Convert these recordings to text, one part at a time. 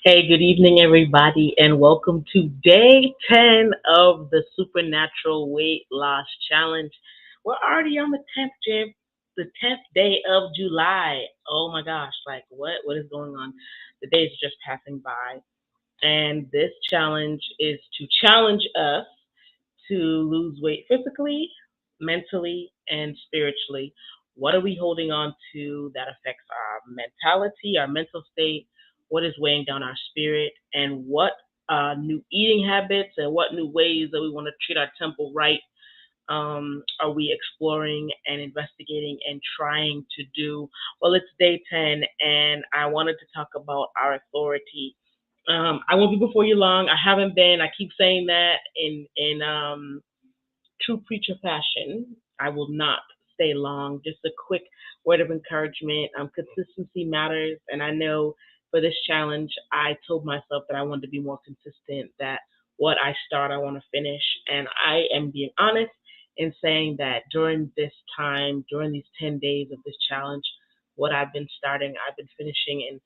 Hey, good evening, everybody, and welcome to day 10 of the Supernatural Weight Loss Challenge. We're already on the 10th, Jim, the 10th day of July. Oh my gosh, like what is going on? The days are just passing by. And this challenge is to challenge us to lose weight physically, mentally, and spiritually. What are we holding on to that affects our mentality, our mental state? What is weighing down our spirit? And what new eating habits and what new ways that we want to treat our temple right are we exploring and investigating and trying to do? Well, it's day 10, and I wanted to talk about our authority. I won't be before you long. I haven't been. I keep saying that in true preacher fashion. I will not stay long. Just a quick word of encouragement. Consistency matters, and I know for this challenge, I told myself that I wanted to be more consistent. That what I start, I want to finish, and I am being honest in saying that during this time, during these 10 days of this challenge, what I've been starting, I've been finishing,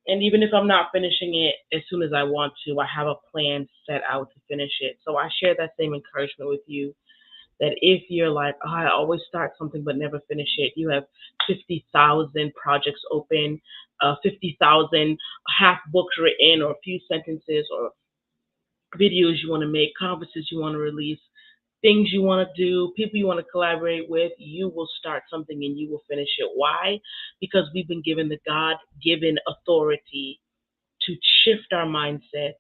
and even if I'm not finishing it as soon as I want to, I have a plan set out to finish it. So I share that same encouragement with you that if you're like, oh, I always start something but never finish it, you have 50,000 projects open, 50,000 half books written, or a few sentences, or videos you want to make, conferences you want to release, things you want to do, people you want to collaborate with, you will start something and you will finish it. Why? Because we've been given the God given authority to shift our mindset,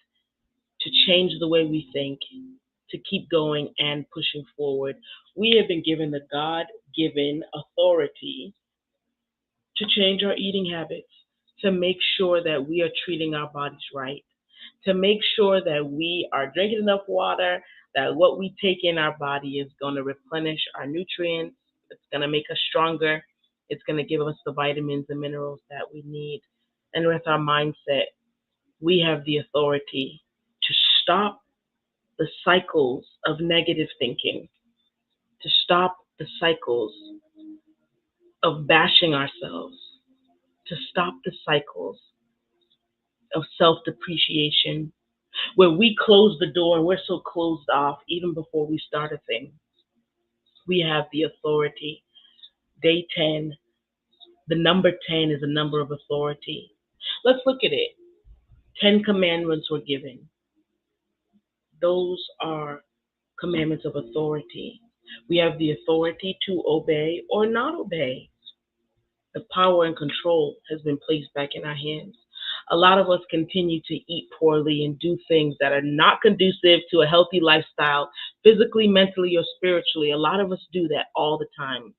to change the way we think, to keep going and pushing forward. We have been given the God given authority to change our eating habits, to make sure that we are treating our bodies right, to make sure that we are drinking enough water, that what we take in our body is going to replenish our nutrients, it's going to make us stronger, it's going to give us the vitamins and minerals that we need. And with our mindset, we have the authority to stop the cycles of negative thinking, to stop the cycles of bashing ourselves, to stop the cycles of self depreciation, where we close the door and we're so closed off even before we start a thing. We have the authority. Day 10, the number 10 is a number of authority. Let's look at it. 10 commandments were given. Those are commandments of authority. We have the authority to obey or not obey. The power and control has been placed back in our hands. A lot of us continue to eat poorly and do things that are not conducive to a healthy lifestyle, physically, mentally, or spiritually. A lot of us do that all the time.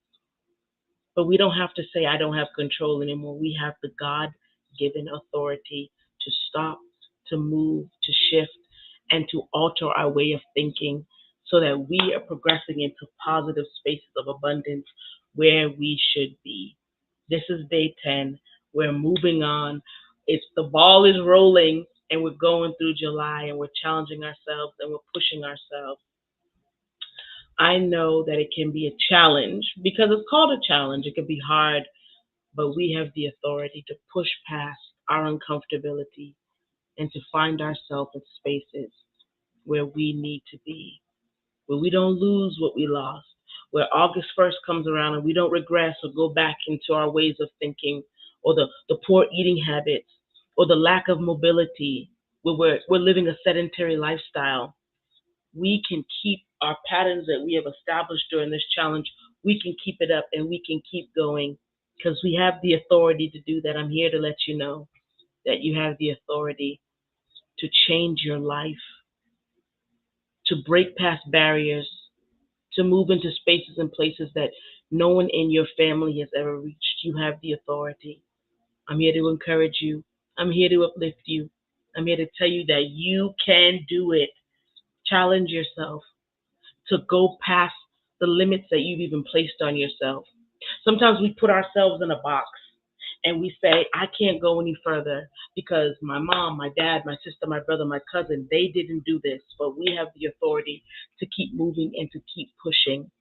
But we don't have to say, I don't have control anymore. We have the God given authority to stop, to move, to shift, and to alter our way of thinking so that we are progressing into positive spaces of abundance where we should be. This is day 10. We're moving on. It's the ball is rolling and we're going through July and we're challenging ourselves and we're pushing ourselves. I know that it can be a challenge because it's called a challenge. It can be hard, but we have the authority to push past our uncomfortability and to find ourselves in spaces where we need to be, where we don't lose what we lost, where August 1st comes around and we don't regress or go back into our ways of thinking or the poor eating habits or the lack of mobility, where we're living a sedentary lifestyle. We can keep our patterns that we have established during this challenge, we can keep it up and we can keep going because we have the authority to do that. I'm here to let you know that you have the authority to change your life, to break past barriers, to move into spaces and places that no one in your family has ever reached. You have the authority. I'm here to encourage you. I'm here to uplift you. I'm here to tell you that you can do it. Challenge yourself to go past the limits that you've even placed on yourself. Sometimes we put ourselves in a box and we say, I can't go any further because my mom, my dad, my sister, my brother, my cousin, they didn't do this. But we have the authority to keep moving and to keep pushing.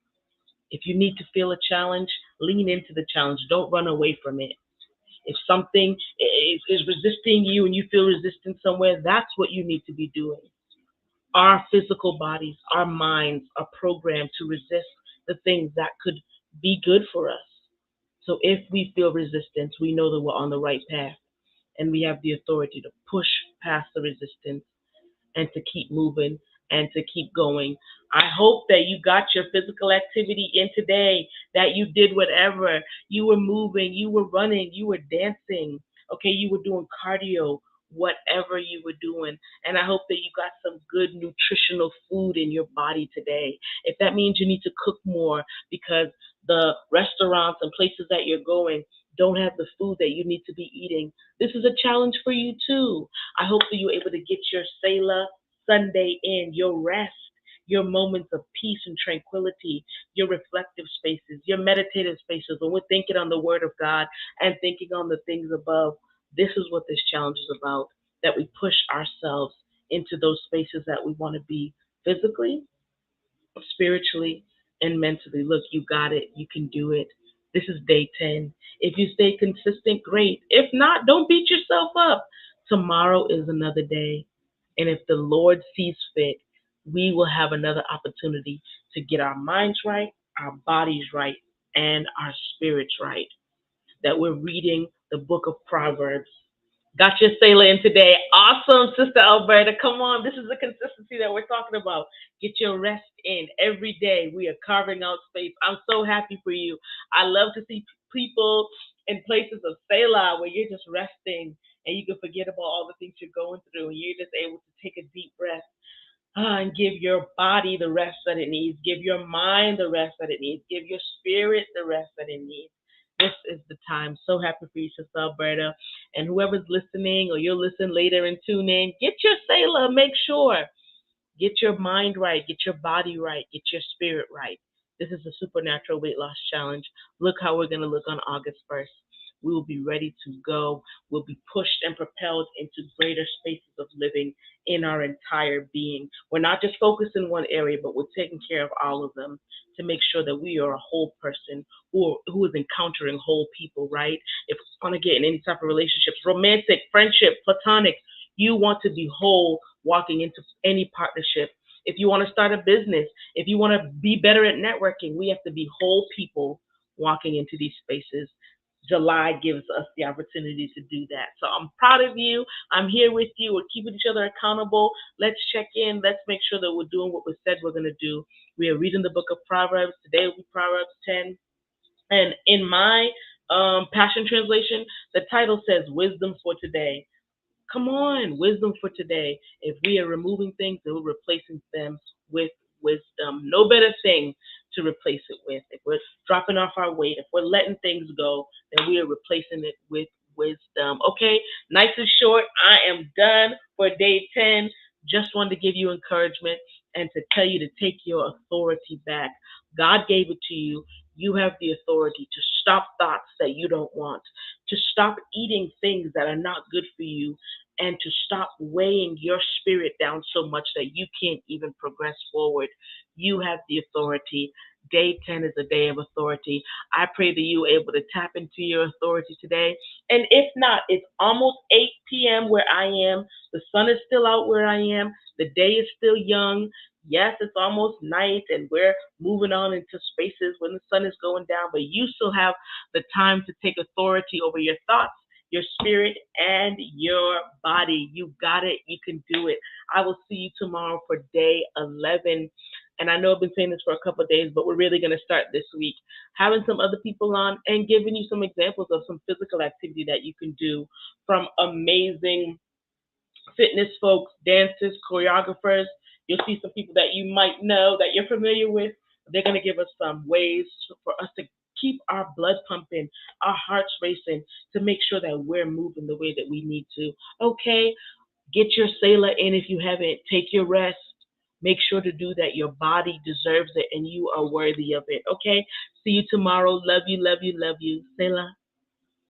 If you need to feel a challenge, lean into the challenge. Don't run away from it. If something is resisting you and you feel resistance somewhere, that's what you need to be doing. Our physical bodies, our minds are programmed to resist the things that could be good for us. So if we feel resistance, we know that we're on the right path and we have the authority to push past the resistance and to keep moving and to keep going. I hope that you got your physical activity in today, that you did whatever. You were moving, you were running, you were dancing, okay, you were doing cardio, whatever you were doing. And I hope that you got some good nutritional food in your body today. If that means you need to cook more because the restaurants and places that you're going don't have the food that you need to be eating, this is a challenge for you too. I hope that you're able to get your Selah Sunday in, your rest, your moments of peace and tranquility, your reflective spaces, your meditative spaces, when we're thinking on the Word of God and thinking on the things above. This is what this challenge is about, that we push ourselves into those spaces that we want to be physically, spiritually, and mentally. Look, you got it. You can do it. This is day 10. If you stay consistent, great. If not, don't beat yourself up. Tomorrow is another day. And if the Lord sees fit, we will have another opportunity to get our minds right, our bodies right, and our spirits right. That we're reading the book of Proverbs. Got your Selah in today. Awesome, Sister Alberta. Come on. This is the consistency that we're talking about. Get your rest in every day. We are carving out space. I'm so happy for you. I love to see people in places of Selah where you're just resting and you can forget about all the things you're going through and you're just able to take a deep breath and give your body the rest that it needs. Give your mind the rest that it needs. Give your spirit the rest that it needs. This is the time. So happy for you, Sister Alberta. And whoever's listening or you'll listen later and tune in, get your Selah. Make sure. Get your mind right. Get your body right. Get your spirit right. This is the Supernatural Weight Loss Challenge. Look how we're going to look on August 1st. We will be ready to go. We'll be pushed and propelled into greater spaces of living in our entire being. We're not just focused in one area, but we're taking care of all of them to make sure that we are a whole person who is encountering whole people, right? If we want to get in any type of relationships, romantic, friendship, platonic, you want to be whole walking into any partnership. If you want to start a business, if you want to be better at networking, we have to be whole people walking into these spaces. July gives us the opportunity to do that. So I'm proud of you. I'm here with you. We're keeping each other accountable. Let's check in. Let's make sure that we're doing what we said we're going to do. We are reading the book of Proverbs. Today will be Proverbs 10. And in my Passion Translation, the title says Wisdom for Today. Come on, wisdom for today. If we are removing things, then we're replacing them with wisdom. No better thing to replace it with. If we're dropping off our weight, if we're letting things go, then we are replacing it with wisdom. Okay, nice and short. I am done for day 10. Just wanted to give you encouragement and to tell you to take your authority back. God gave it to you. You have the authority to stop thoughts that you don't want, to stop eating things that are not good for you, and to stop weighing your spirit down so much that you can't even progress forward. You have the authority. Day 10 is a day of authority. I pray that you are able to tap into your authority today. And if not, it's almost 8 p.m. where I am. The sun is still out where I am. The day is still young. Yes, it's almost night and we're moving on into spaces when the sun is going down, but you still have the time to take authority over your thoughts, your spirit, and your body. You got it. You can do it. I will see you tomorrow for day 11. And I know I've been saying this for a couple of days, but we're really going to start this week having some other people on and giving you some examples of some physical activity that you can do from amazing fitness folks, dancers, choreographers. You'll see some people that you might know that you're familiar with. They're going to give us some ways for us to keep our blood pumping, our hearts racing, to make sure that we're moving the way that we need to. Okay, get your Selah in if you haven't. Take your rest. Make sure to do that. Your body deserves it and you are worthy of it. Okay, see you tomorrow. Love you, love you, love you. Selah.